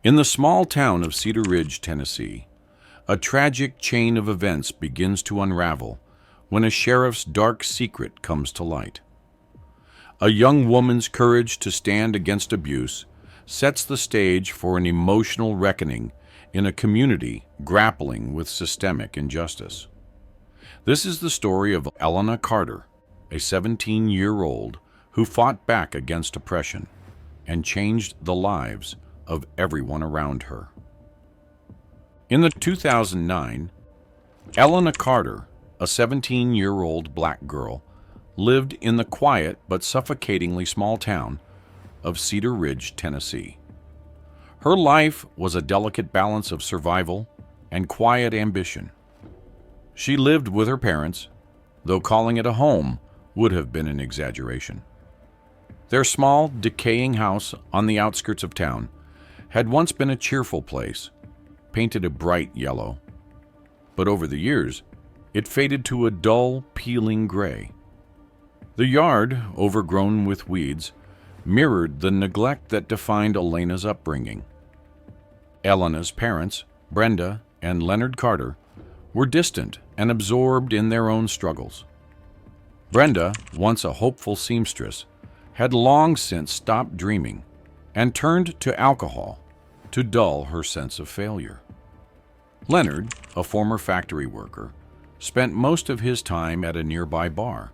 In the small town of Cedar Ridge, Tennessee, a tragic chain of events begins to unravel when a sheriff's dark secret comes to light. A young woman's courage to stand against abuse sets the stage for an emotional reckoning in a community grappling with systemic injustice. This is the story of Elena Carter, a 17-year-old who fought back against oppression and changed the lives of everyone around her. In 2009, Elena Carter, a 17-year-old black girl, lived in the quiet but suffocatingly small town of Cedar Ridge, Tennessee. Her life was a delicate balance of survival and quiet ambition. She lived with her parents, though calling it a home would have been an exaggeration. Their small, decaying house on the outskirts of town had once been a cheerful place, painted a bright yellow. But over the years, it faded to a dull, peeling gray. The yard, overgrown with weeds, mirrored the neglect that defined Elena's upbringing. Elena's parents, Brenda and Leonard Carter, were distant and absorbed in their own struggles. Brenda, once a hopeful seamstress, had long since stopped dreaming and turned to alcohol to dull her sense of failure. Leonard, a former factory worker, spent most of his time at a nearby bar,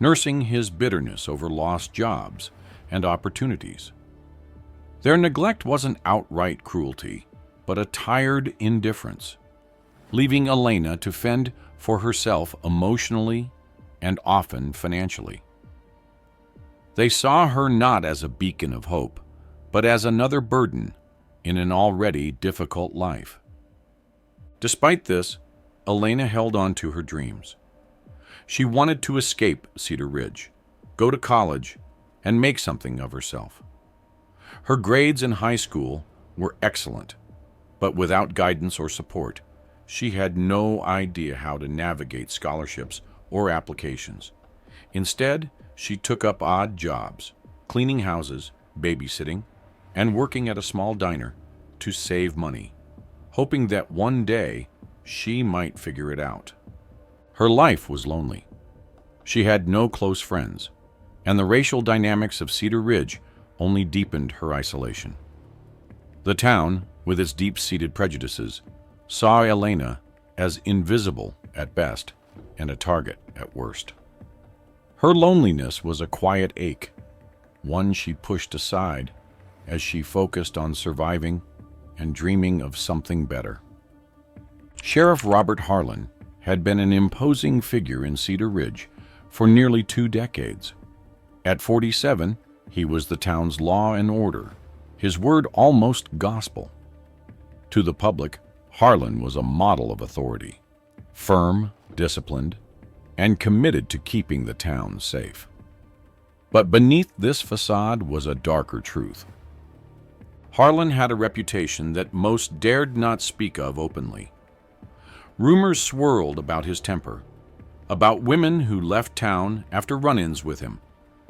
nursing his bitterness over lost jobs and opportunities. Their neglect wasn't outright cruelty, but a tired indifference, leaving Elena to fend for herself emotionally and often financially. They saw her not as a beacon of hope, but as another burden in an already difficult life. Despite this, Elena held on to her dreams. She wanted to escape Cedar Ridge, go to college, and make something of herself. Her grades in high school were excellent, but without guidance or support, she had no idea how to navigate scholarships or applications. Instead, she took up odd jobs, cleaning houses, babysitting, and working at a small diner to save money, hoping that one day she might figure it out. Her life was lonely. She had no close friends, and the racial dynamics of Cedar Ridge only deepened her isolation. The town, with its deep-seated prejudices, saw Elena as invisible at best and a target at worst. Her loneliness was a quiet ache, one she pushed aside as she focused on surviving and dreaming of something better. Sheriff Robert Harlan had been an imposing figure in Cedar Ridge for nearly 2 decades. At 47, he was the town's law and order, his word almost gospel. To the public, Harlan was a model of authority, firm, disciplined, and committed to keeping the town safe. But beneath this facade was a darker truth. Harlan had a reputation that most dared not speak of openly. Rumors swirled about his temper, about women who left town after run-ins with him,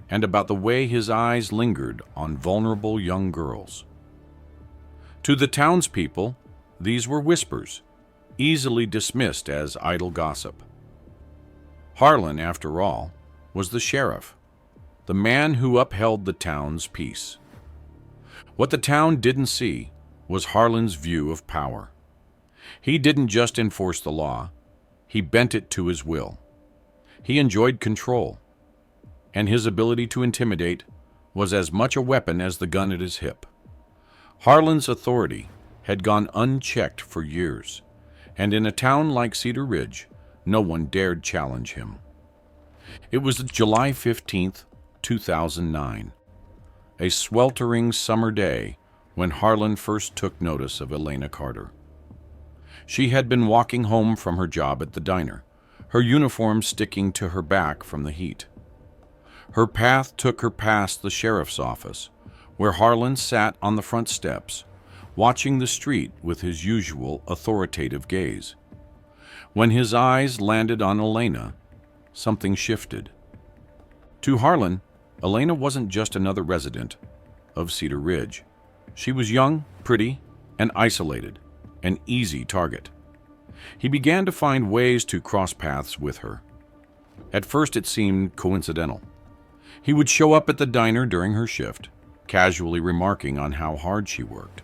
and about the way his eyes lingered on vulnerable young girls. To the townspeople, these were whispers, easily dismissed as idle gossip. Harlan, after all, was the sheriff, the man who upheld the town's peace. What the town didn't see was Harlan's view of power. He didn't just enforce the law, he bent it to his will. He enjoyed control, and his ability to intimidate was as much a weapon as the gun at his hip. Harlan's authority had gone unchecked for years, and in a town like Cedar Ridge, no one dared challenge him. It was July 15th, 2009, a sweltering summer day when Harlan first took notice of Elena Carter. She had been walking home from her job at the diner, her uniform sticking to her back from the heat. Her path took her past the sheriff's office, where Harlan sat on the front steps, watching the street with his usual authoritative gaze. When his eyes landed on Elena, something shifted. To Harlan, Elena wasn't just another resident of Cedar Ridge. She was young, pretty, and isolated, an easy target. He began to find ways to cross paths with her. At first it seemed coincidental. He would show up at the diner during her shift, casually remarking on how hard she worked.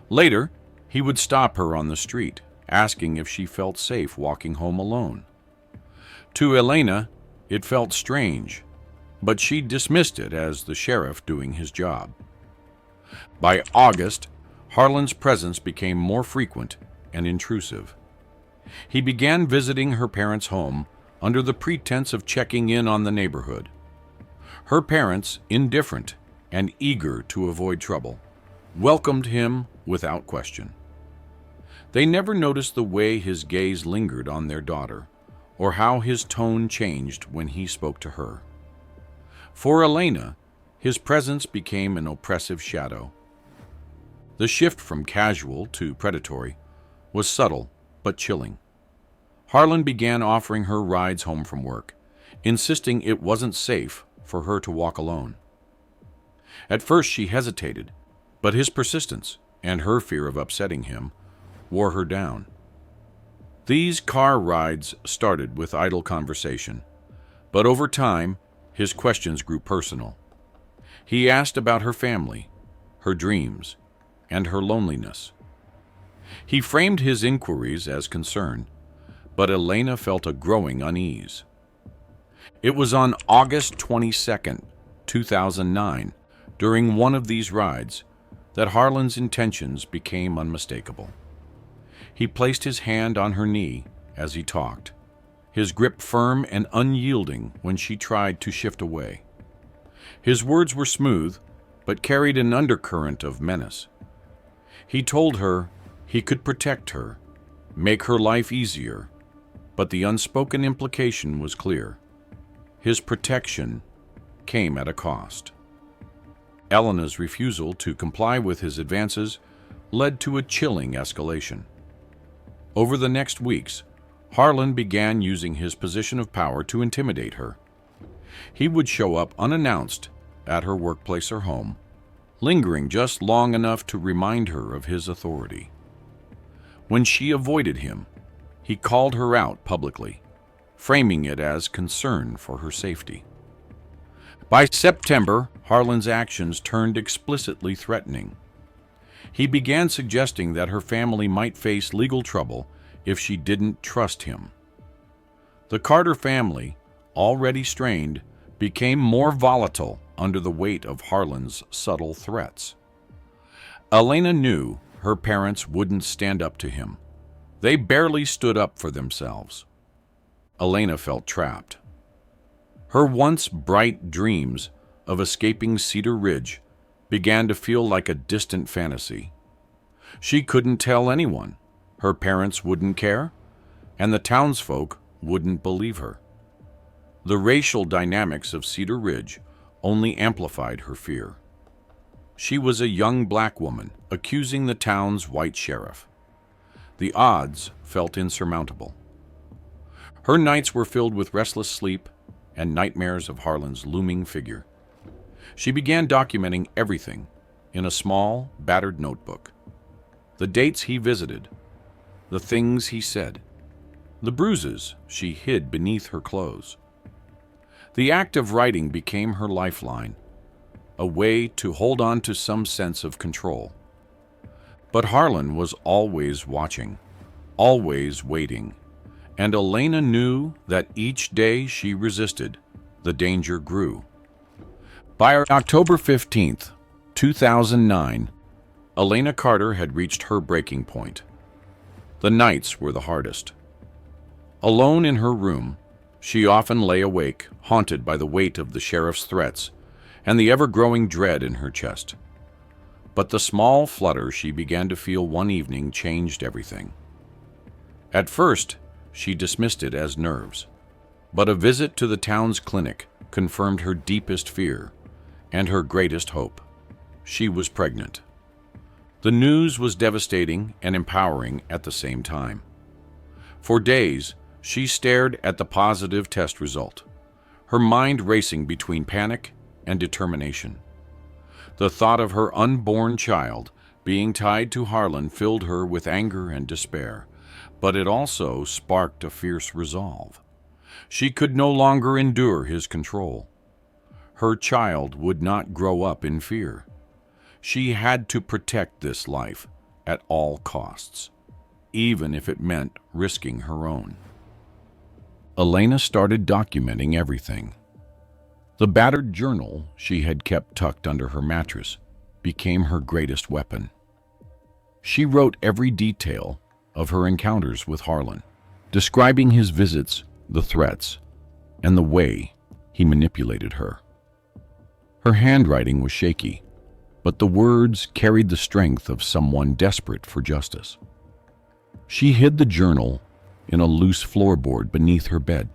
Later, he would stop her on the street, asking if she felt safe walking home alone. To Elena, it felt strange, but she dismissed it as the sheriff doing his job. By August, Harlan's presence became more frequent and intrusive. He began visiting her parents' home under the pretense of checking in on the neighborhood. Her parents, indifferent and eager to avoid trouble, welcomed him without question. They never noticed the way his gaze lingered on their daughter, or how his tone changed when he spoke to her. For Elena, his presence became an oppressive shadow. The shift from casual to predatory was subtle but chilling. Harlan began offering her rides home from work, insisting it wasn't safe for her to walk alone. At first she hesitated, but his persistence and her fear of upsetting him wore her down. These car rides started with idle conversation, but over time, his questions grew personal. He asked about her family, her dreams, and her loneliness. He framed his inquiries as concern, but Elena felt a growing unease. It was on August 22nd, 2009, during one of these rides, that Harlan's intentions became unmistakable. He placed his hand on her knee as he talked, his grip firm and unyielding when she tried to shift away. His words were smooth, but carried an undercurrent of menace. He told her he could protect her, make her life easier, but the unspoken implication was clear. His protection came at a cost. Elena's refusal to comply with his advances led to a chilling escalation. Over the next weeks, Harlan began using his position of power to intimidate her. He would show up unannounced at her workplace or home, lingering just long enough to remind her of his authority. When she avoided him, he called her out publicly, framing it as concern for her safety. By September, Harlan's actions turned explicitly threatening. He began suggesting that her family might face legal trouble if she didn't trust him. The Carter family, already strained, became more volatile under the weight of Harlan's subtle threats. Elena knew her parents wouldn't stand up to him. They barely stood up for themselves. Elena felt trapped. Her once bright dreams of escaping Cedar Ridge began to feel like a distant fantasy. She couldn't tell anyone. Her parents wouldn't care, and the townsfolk wouldn't believe her. The racial dynamics of Cedar Ridge only amplified her fear. She was a young black woman accusing the town's white sheriff. The odds felt insurmountable. Her nights were filled with restless sleep and nightmares of Harlan's looming figure. She began documenting everything in a small, battered notebook. The dates he visited, the things he said, the bruises she hid beneath her clothes. The act of writing became her lifeline, a way to hold on to some sense of control. But Harlan was always watching, always waiting, and Elena knew that each day she resisted, the danger grew. By October 15th, 2009, Elena Carter had reached her breaking point. The nights were the hardest. Alone in her room, she often lay awake, haunted by the weight of the sheriff's threats and the ever-growing dread in her chest. But the small flutter she began to feel one evening changed everything. At first, she dismissed it as nerves, but a visit to the town's clinic confirmed her deepest fear and her greatest hope. She was pregnant. The news was devastating and empowering at the same time. For days, she stared at the positive test result, her mind racing between panic and determination. The thought of her unborn child Being tied to Harlan filled her with anger and despair, but it also sparked a fierce resolve. She could no longer endure his control. Her child would not grow up in fear. She had to protect this life at all costs, even if it meant risking her own. Elena started documenting everything. The battered journal she had kept tucked under her mattress became her greatest weapon. She wrote every detail of her encounters with Harlan, describing his visits, the threats, and the way he manipulated her. Her handwriting was shaky, but the words carried the strength of someone desperate for justice. She hid the journal in a loose floorboard beneath her bed,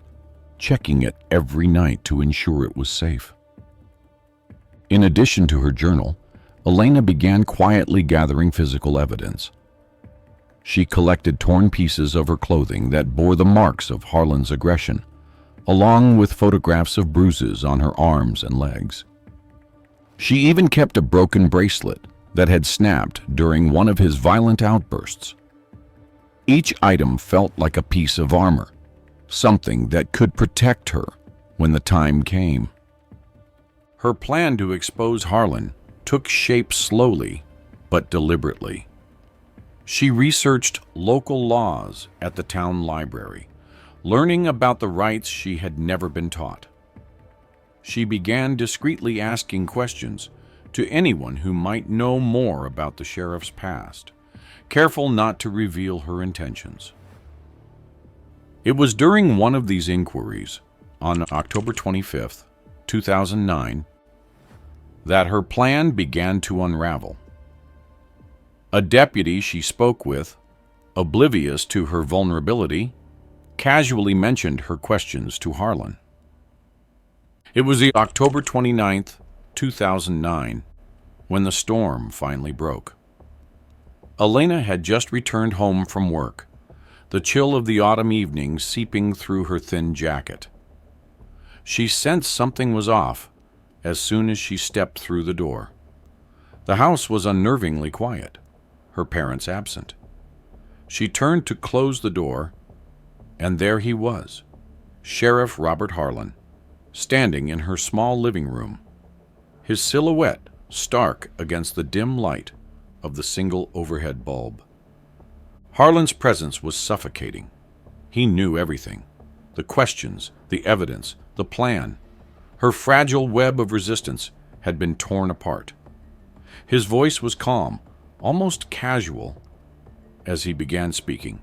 checking it every night to ensure it was safe. In addition to her journal, Elena began quietly gathering physical evidence. She collected torn pieces of her clothing that bore the marks of Harlan's aggression, along with photographs of bruises on her arms and legs. She even kept a broken bracelet that had snapped during one of his violent outbursts. Each item felt like a piece of armor, something that could protect her when the time came. Her plan to expose Harlan took shape slowly but deliberately. She researched local laws at the town library, learning about the rights she had never been taught. She began discreetly asking questions to anyone who might know more about the sheriff's past, careful not to reveal her intentions. It was during one of these inquiries, on October 25th, 2009, that her plan began to unravel. A deputy she spoke with, oblivious to her vulnerability, casually mentioned her questions to Harlan. It was October 29th, 2009, when the storm finally broke. Elena had just returned home from work, the chill of the autumn evening seeping through her thin jacket. She sensed something was off as soon as she stepped through the door. The house was unnervingly quiet, her parents absent. She turned to close the door, and there he was, Sheriff Robert Harlan, standing in her small living room, his silhouette stark against the dim light of the single overhead bulb. Harlan's presence was suffocating. He knew everything: the questions, the evidence, the plan. Her fragile web of resistance had been torn apart. His voice was calm, almost casual, as he began speaking,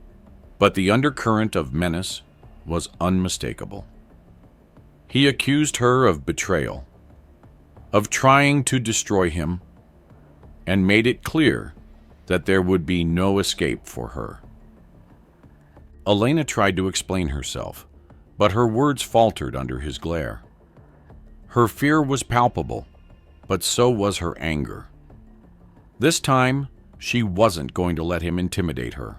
but the undercurrent of menace was unmistakable. He accused her of betrayal, of trying to destroy him, and made it clear that there would be no escape for her. Elena tried to explain herself, but her words faltered under his glare. Her fear was palpable, but so was her anger. This time, she wasn't going to let him intimidate her.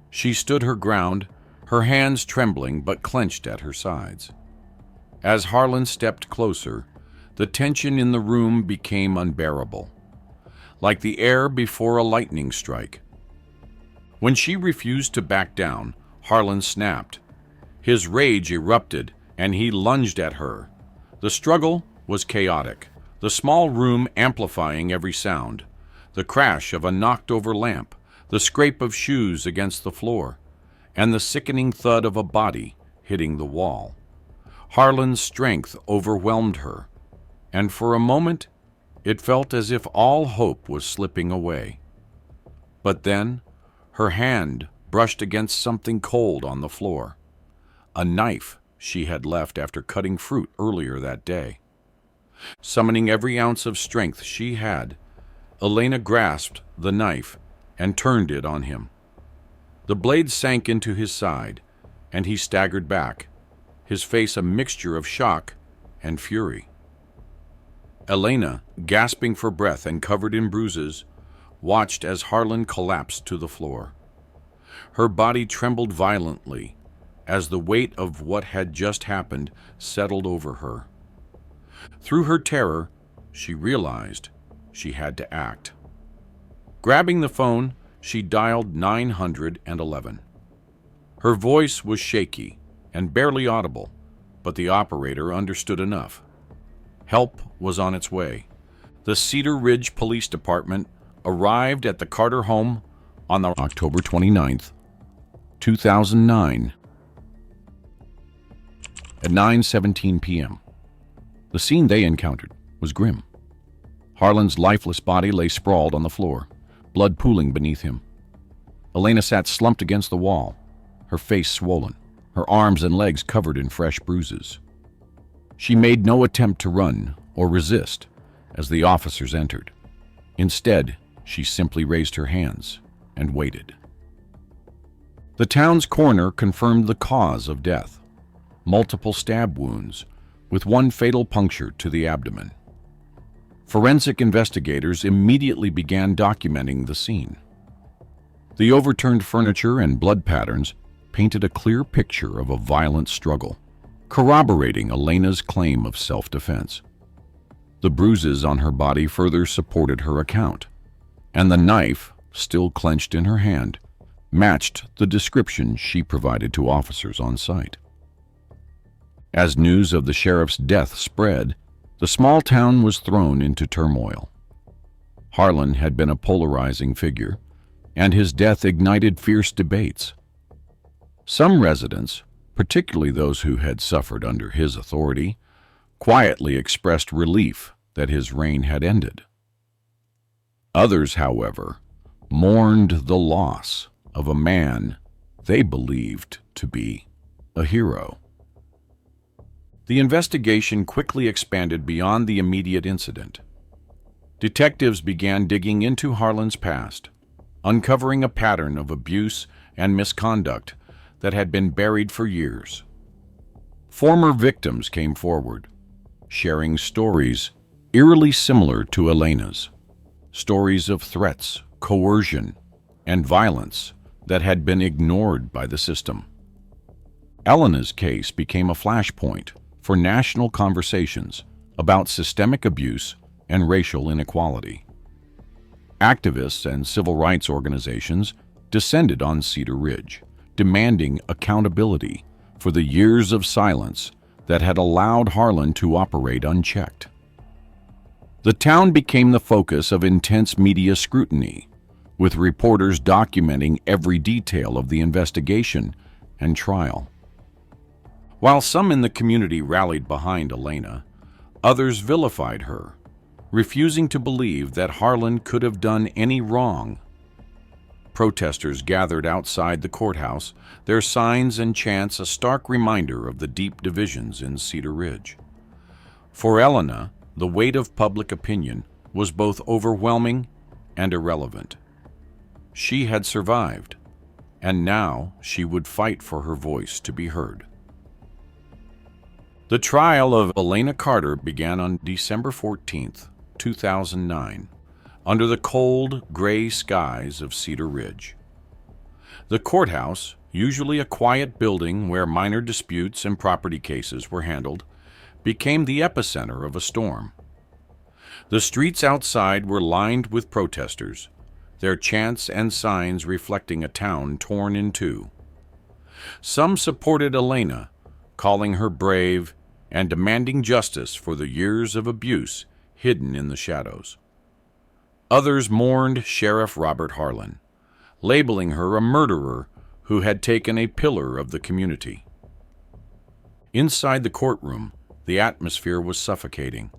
She stood her ground, her hands trembling but clenched at her sides. As Harlan stepped closer, the tension in the room became unbearable, like the air before a lightning strike. When she refused to back down, Harlan snapped. His rage erupted, and he lunged at her. The struggle was chaotic, the small room amplifying every sound: the crash of a knocked-over lamp, the scrape of shoes against the floor, and the sickening thud of a body hitting the wall. Harlan's strength overwhelmed her, and for a moment it felt as if all hope was slipping away. But then her hand brushed against something cold on the floor, a knife she had left after cutting fruit earlier that day. Summoning every ounce of strength she had, Elena grasped the knife and turned it on him. The blade sank into his side, and he staggered back, his face a mixture of shock and fury. Elena, gasping for breath and covered in bruises, watched as Harlan collapsed to the floor. Her body trembled violently as the weight of what had just happened settled over her. Through her terror, she realized she had to act. Grabbing the phone, she dialed 911. Her voice was shaky and barely audible, but the operator understood enough. Help was on its way. The Cedar Ridge Police Department arrived at the Carter home on October 29th, 2009, at 9:17 p.m. The scene they encountered was grim. Harlan's lifeless body lay sprawled on the floor, blood pooling beneath him. Elena sat slumped against the wall, her face swollen, her arms and legs covered in fresh bruises. She made no attempt to run or resist as the officers entered. Instead, she simply raised her hands and waited. The town's coroner confirmed the cause of death: multiple stab wounds, with one fatal puncture to the abdomen. Forensic investigators immediately began documenting the scene. The overturned furniture and blood patterns painted a clear picture of a violent struggle, corroborating Elena's claim of self-defense. The bruises on her body further supported her account, and the knife, still clenched in her hand, matched the description she provided to officers on site. As news of the sheriff's death spread, the small town was thrown into turmoil. Harlan had been a polarizing figure, and his death ignited fierce debates. Some residents, particularly those who had suffered under his authority, quietly expressed relief that his reign had ended. Others, however, mourned the loss of a man they believed to be a hero. The investigation quickly expanded beyond the immediate incident. Detectives began digging into Harlan's past, uncovering a pattern of abuse and misconduct that had been buried for years. Former victims came forward, sharing stories eerily similar to Elena's, stories of threats, coercion, and violence that had been ignored by the system. Elena's case became a flashpoint for national conversations about systemic abuse and racial inequality. Activists and civil rights organizations descended on Cedar Ridge, demanding accountability for the years of silence that had allowed Harlan to operate unchecked. The town became the focus of intense media scrutiny, with reporters documenting every detail of the investigation and trial. While some in the community rallied behind Elena, others vilified her, refusing to believe that Harlan could have done any wrong. Protesters gathered outside the courthouse, their signs and chants a stark reminder of the deep divisions in Cedar Ridge. For Elena, the weight of public opinion was both overwhelming and irrelevant. She had survived, and now she would fight for her voice to be heard. The trial of Elena Carter began on December 14th, 2009, under the cold, gray skies of Cedar Ridge. The courthouse, usually a quiet building where minor disputes and property cases were handled, became the epicenter of a storm. The streets outside were lined with protesters, their chants and signs reflecting a town torn in two. Some supported Elena, calling her brave and demanding justice for the years of abuse hidden in the shadows. Others mourned Sheriff Robert Harlan, labeling her a murderer who had taken a pillar of the community. Inside the courtroom, the atmosphere was suffocating.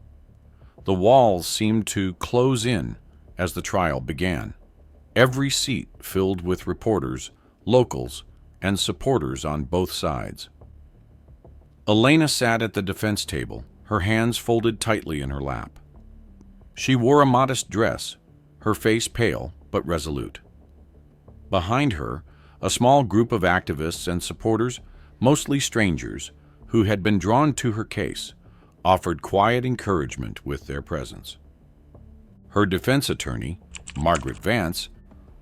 The walls seemed to close in as the trial began, every seat filled with reporters, locals, and supporters on both sides. Elena sat at the defense table, her hands folded tightly in her lap. She wore a modest dress, her face pale but resolute. Behind her, a small group of activists and supporters, mostly strangers, who had been drawn to her case, offered quiet encouragement with their presence. Her defense attorney, Margaret Vance,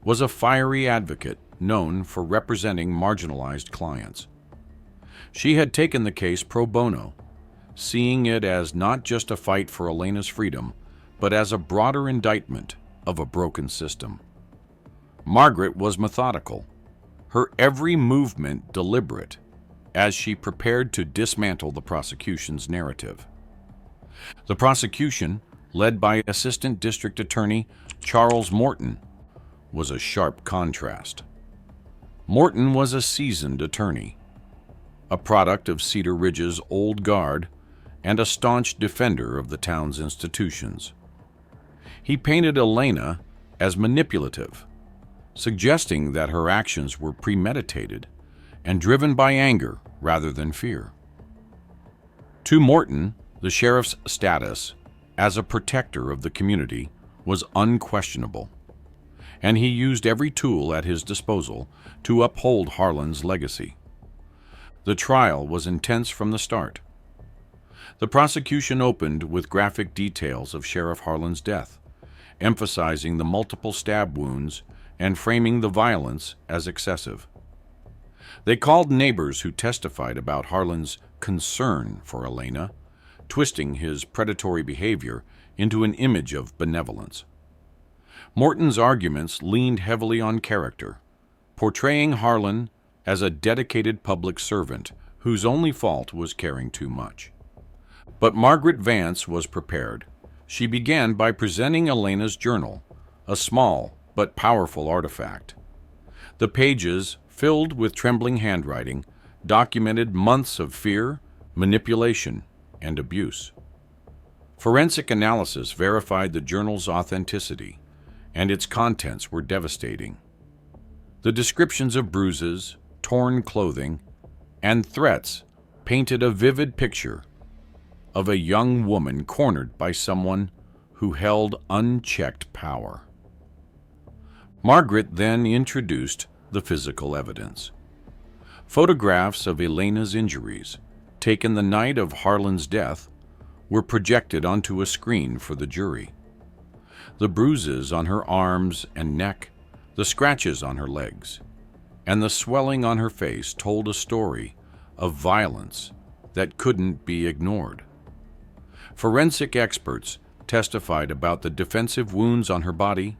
was a fiery advocate known for representing marginalized clients. She had taken the case pro bono, seeing it as not just a fight for Elena's freedom, but as a broader indictment of a broken system. Margaret was methodical, her every movement deliberate, as she prepared to dismantle the prosecution's narrative. The prosecution, led by Assistant District Attorney Charles Morton, was a sharp contrast. Morton was a seasoned attorney, a product of Cedar Ridge's old guard and a staunch defender of the town's institutions. He painted Elena as manipulative, suggesting that her actions were premeditated and driven by anger rather than fear. To Morton, the sheriff's status as a protector of the community was unquestionable, and he used every tool at his disposal to uphold Harlan's legacy. The trial was intense from the start. The prosecution opened with graphic details of Sheriff Harlan's death, emphasizing the multiple stab wounds and framing the violence as excessive. They called neighbors who testified about Harlan's concern for Elena, twisting his predatory behavior into an image of benevolence. Morton's arguments leaned heavily on character, portraying Harlan as a dedicated public servant whose only fault was caring too much. But Margaret Vance was prepared. She began by presenting Elena's journal, a small but powerful artifact. The pages, filled with trembling handwriting, documented months of fear, manipulation, and abuse. Forensic analysis verified the journal's authenticity, and its contents were devastating. The descriptions of bruises, torn clothing, and threats painted a vivid picture of a young woman cornered by someone who held unchecked power. Margaret then introduced the physical evidence. Photographs of Elena's injuries, taken the night of Harlan's death, were projected onto a screen for the jury. The bruises on her arms and neck, the scratches on her legs, and the swelling on her face told a story of violence that couldn't be ignored. Forensic experts testified about the defensive wounds on her body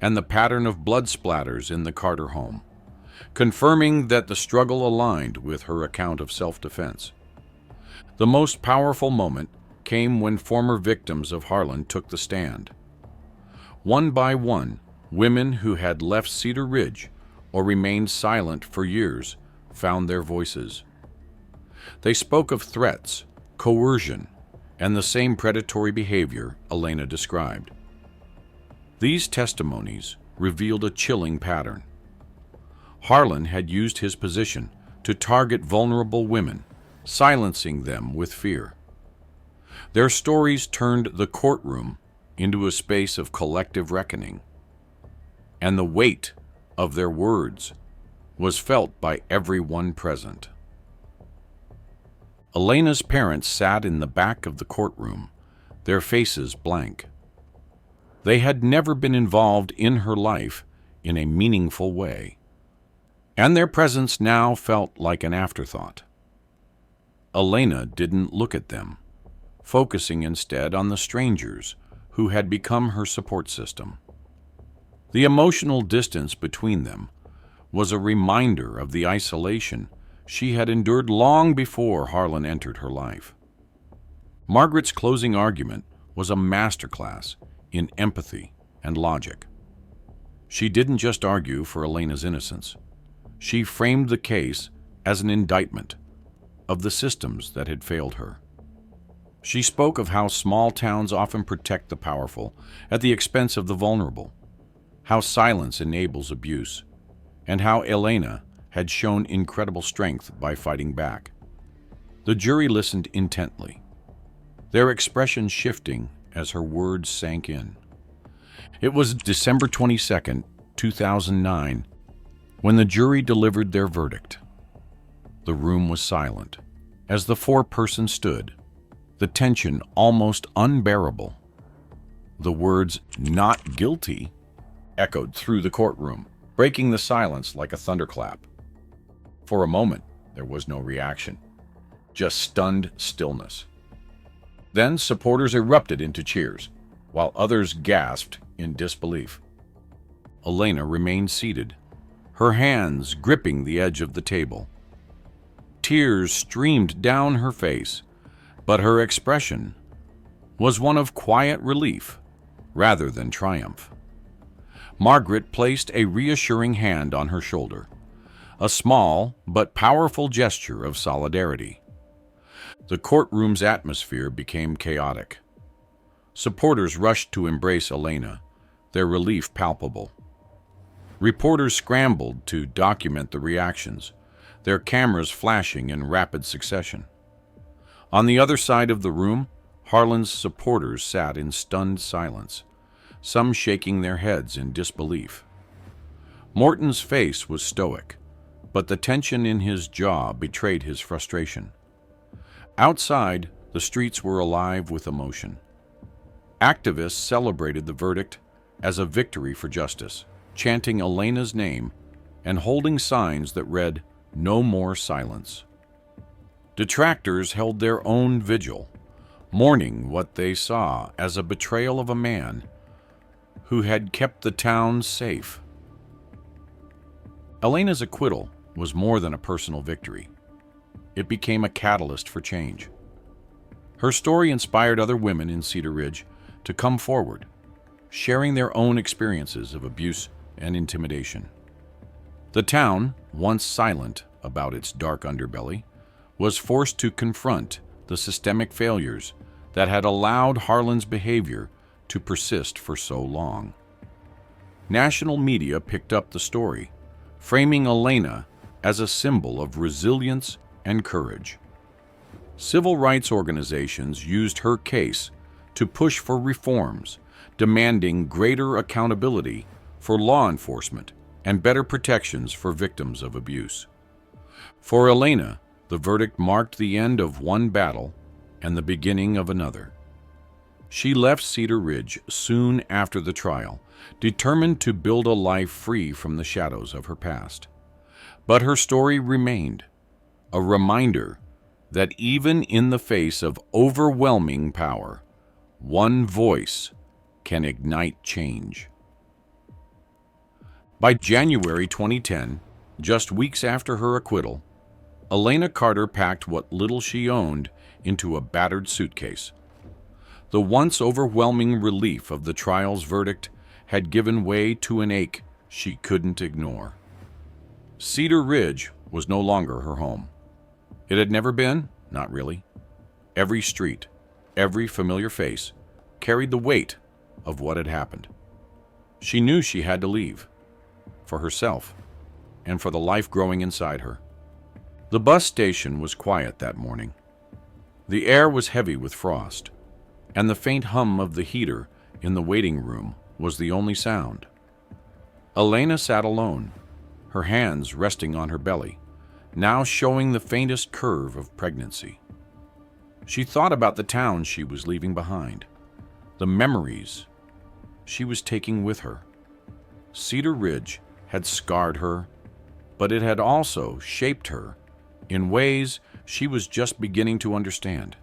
and the pattern of blood splatters in the Carter home, confirming that the struggle aligned with her account of self-defense. The most powerful moment came when former victims of Harlan took the stand. One by one, women who had left Cedar Ridge or remained silent for years found their voices. They spoke of threats, coercion, and the same predatory behavior Elena described. These testimonies revealed a chilling pattern. Harlan had used his position to target vulnerable women, silencing them with fear. Their stories turned the courtroom into a space of collective reckoning, and the weight of their words was felt by everyone present. Elena's parents sat in the back of the courtroom, their faces blank. They had never been involved in her life in a meaningful way, and their presence now felt like an afterthought. Elena didn't look at them, focusing instead on the strangers who had become her support system. The emotional distance between them was a reminder of the isolation she had endured long before Harlan entered her life. Margaret's closing argument was a masterclass in empathy and logic. She didn't just argue for Elena's innocence. She framed the case as an indictment of the systems that had failed her. She spoke of how small towns often protect the powerful at the expense of the vulnerable, how silence enables abuse, and how Elena had shown incredible strength by fighting back. The jury listened intently, their expressions shifting as her words sank in. It was December 22nd, 2009, when the jury delivered their verdict. The room was silent. As the four-person stood, the tension almost unbearable. The words, "not guilty," echoed through the courtroom, breaking the silence like a thunderclap. For a moment, there was no reaction, just stunned stillness. Then supporters erupted into cheers, while others gasped in disbelief. Elena remained seated, her hands gripping the edge of the table. Tears streamed down her face, but her expression was one of quiet relief rather than triumph. Margaret placed a reassuring hand on her shoulder, a small but powerful gesture of solidarity. The courtroom's atmosphere became chaotic. Supporters rushed to embrace Elena, their relief palpable. Reporters scrambled to document the reactions, their cameras flashing in rapid succession. On the other side of the room, Harlan's supporters sat in stunned silence, some shaking their heads in disbelief. Morton's face was stoic, but the tension in his jaw betrayed his frustration. Outside, the streets were alive with emotion. Activists celebrated the verdict as a victory for justice, chanting Elena's name and holding signs that read, "No more silence." Detractors held their own vigil, mourning what they saw as a betrayal of a man who had kept the town safe. Elena's acquittal was more than a personal victory. It became a catalyst for change. Her story inspired other women in Cedar Ridge to come forward, sharing their own experiences of abuse and intimidation. The town, once silent about its dark underbelly, was forced to confront the systemic failures that had allowed Harlan's behavior to persist for so long. National media picked up the story, framing Elena as a symbol of resilience and courage. Civil rights organizations used her case to push for reforms, demanding greater accountability for law enforcement and better protections for victims of abuse. For Elena, the verdict marked the end of one battle and the beginning of another. She left Cedar Ridge soon after the trial, determined to build a life free from the shadows of her past. But her story remained, a reminder that even in the face of overwhelming power, one voice can ignite change. By January 2010, just weeks after her acquittal, Elena Carter packed what little she owned into a battered suitcase. The once overwhelming relief of the trial's verdict had given way to an ache she couldn't ignore. Cedar Ridge was no longer her home. It had never been, not really. Every street, every familiar face, carried the weight of what had happened. She knew she had to leave, for herself, and for the life growing inside her. The bus station was quiet that morning. The air was heavy with frost, and the faint hum of the heater in the waiting room was the only sound. Elena sat alone, her hands resting on her belly, now showing the faintest curve of pregnancy. She thought about the town she was leaving behind, the memories she was taking with her. Cedar Ridge had scarred her, but it had also shaped her in ways she was just beginning to understand.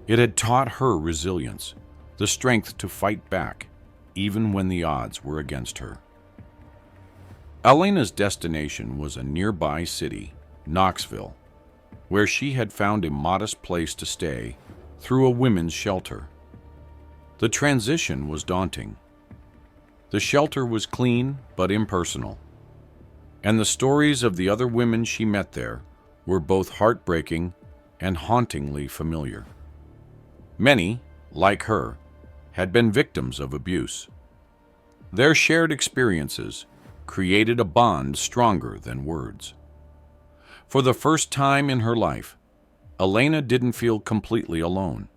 It had taught her resilience, the strength to fight back, even when the odds were against her. Elena's destination was a nearby city, Knoxville, where she had found a modest place to stay through a women's shelter. The transition was daunting. The shelter was clean but impersonal, and the stories of the other women she met there were both heartbreaking and hauntingly familiar. Many, like her, had been victims of abuse. Their shared experiences created a bond stronger than words. For the first time in her life, Elena didn't feel completely alone.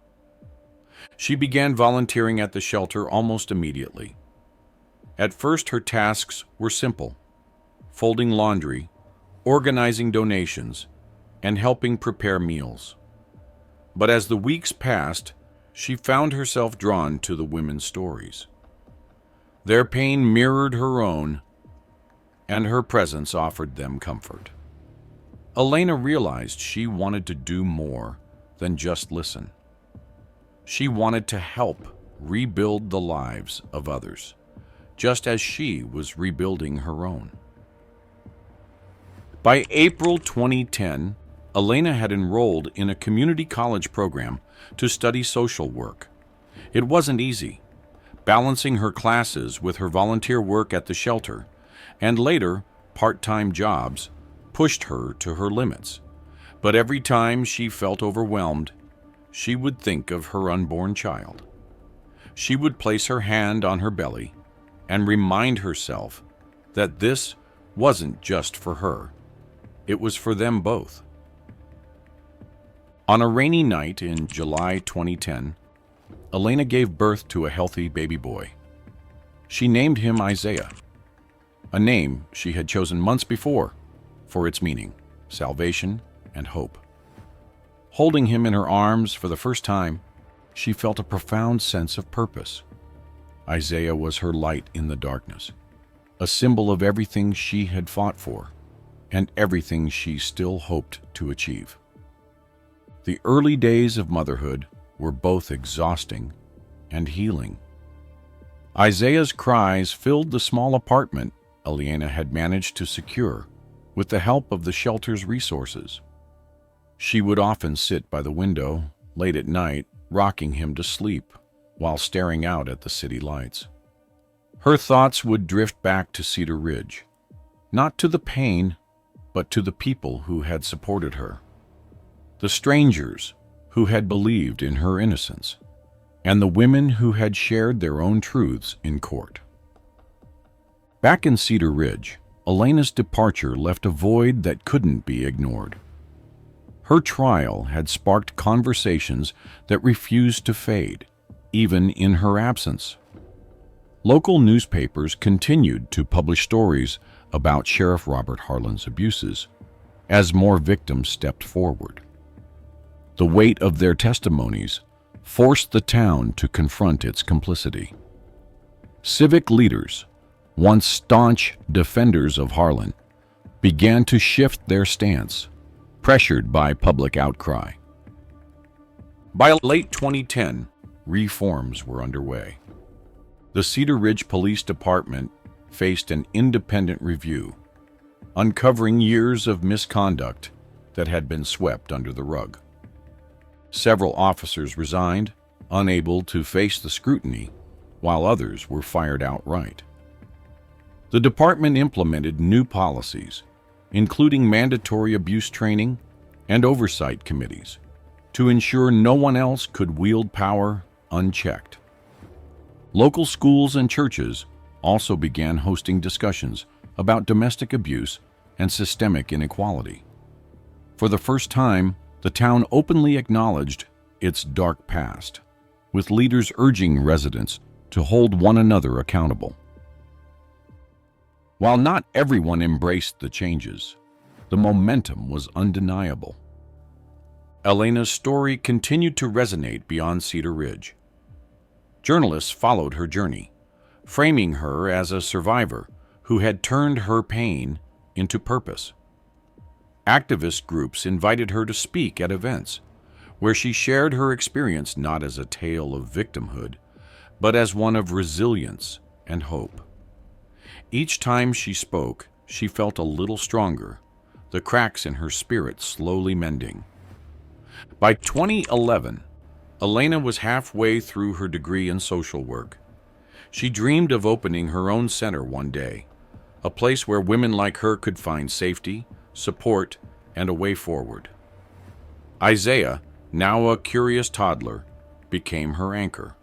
She began volunteering at the shelter almost immediately. At first, her tasks were simple: folding laundry, organizing donations, and helping prepare meals. But as the weeks passed, she found herself drawn to the women's stories. Their pain mirrored her own, and her presence offered them comfort. Elena realized she wanted to do more than just listen. She wanted to help rebuild the lives of others, just as she was rebuilding her own. By April 2010, Elena had enrolled in a community college program to study social work. It wasn't easy, balancing her classes with her volunteer work at the shelter, and later part-time jobs pushed her to her limits. But every time she felt overwhelmed, she would think of her unborn child. She would place her hand on her belly and remind herself that this wasn't just for her. It was for them both. On a rainy night in July 2010, Elena gave birth to a healthy baby boy. She named him Isaiah, a name she had chosen months before for its meaning, salvation, and hope. Holding him in her arms for the first time, she felt a profound sense of purpose. Isaiah was her light in the darkness, a symbol of everything she had fought for and everything she still hoped to achieve. The early days of motherhood were both exhausting and healing. Isaiah's cries filled the small apartment Elena had managed to secure with the help of the shelter's resources. She would often sit by the window late at night, rocking him to sleep while staring out at the city lights. Her thoughts would drift back to Cedar Ridge, not to the pain, but to the people who had supported her, the strangers who had believed in her innocence, and the women who had shared their own truths in court. Back in Cedar Ridge, Elena's departure left a void that couldn't be ignored. Her trial had sparked conversations that refused to fade, even in her absence. Local newspapers continued to publish stories about Sheriff Robert Harlan's abuses as more victims stepped forward. The weight of their testimonies forced the town to confront its complicity. Civic leaders, once staunch defenders of Harlan, began to shift their stance, pressured by public outcry. By late 2010, reforms were underway. The Cedar Ridge Police Department faced an independent review, uncovering years of misconduct that had been swept under the rug. Several officers resigned, unable to face the scrutiny, while others were fired outright. The department implemented new policies, including mandatory abuse training and oversight committees, to ensure no one else could wield power unchecked. Local schools and churches also began hosting discussions about domestic abuse and systemic inequality. For the first time, the town openly acknowledged its dark past, with leaders urging residents to hold one another accountable. While not everyone embraced the changes, the momentum was undeniable. Elena's story continued to resonate beyond Cedar Ridge. Journalists followed her journey, framing her as a survivor who had turned her pain into purpose. Activist groups invited her to speak at events, where she shared her experience not as a tale of victimhood, but as one of resilience and hope. Each time she spoke, she felt a little stronger, the cracks in her spirit slowly mending. By 2011, Elena was halfway through her degree in social work. She dreamed of opening her own center one day, a place where women like her could find safety, support, and a way forward. Isaiah, now a curious toddler, became her anchor.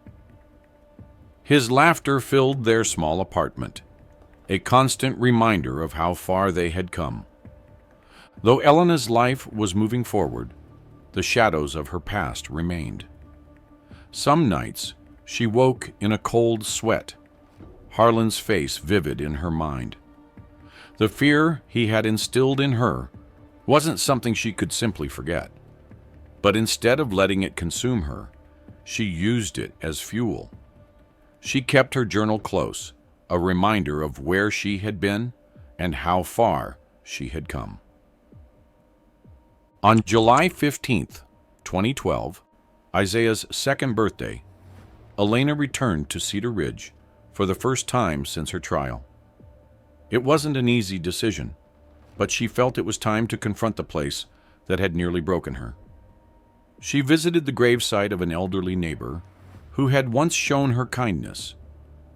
His laughter filled their small apartment, a constant reminder of how far they had come. Though Elena's life was moving forward, the shadows of her past remained. Some nights, she woke in a cold sweat, Harlan's face vivid in her mind. The fear he had instilled in her wasn't something she could simply forget, but instead of letting it consume her, she used it as fuel. She kept her journal close, a reminder of where she had been and how far she had come. On July 15th, 2012, Isaiah's second birthday, Elena returned to Cedar Ridge for the first time since her trial. It wasn't an easy decision, but she felt it was time to confront the place that had nearly broken her. She visited the gravesite of an elderly neighbor who had once shown her kindness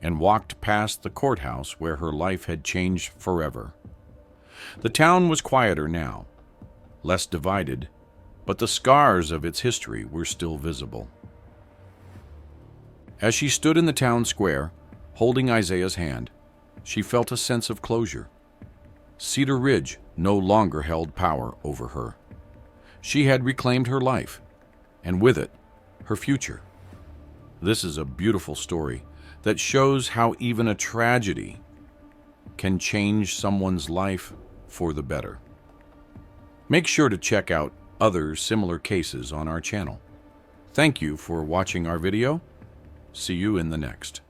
and walked past the courthouse where her life had changed forever. The town was quieter now, less divided, but the scars of its history were still visible. As she stood in the town square, holding Isaiah's hand, she felt a sense of closure. Cedar Ridge no longer held power over her. She had reclaimed her life, and with it, her future. This is a beautiful story that shows how even a tragedy can change someone's life for the better. Make sure to check out other similar cases on our channel. Thank you for watching our video. See you in the next.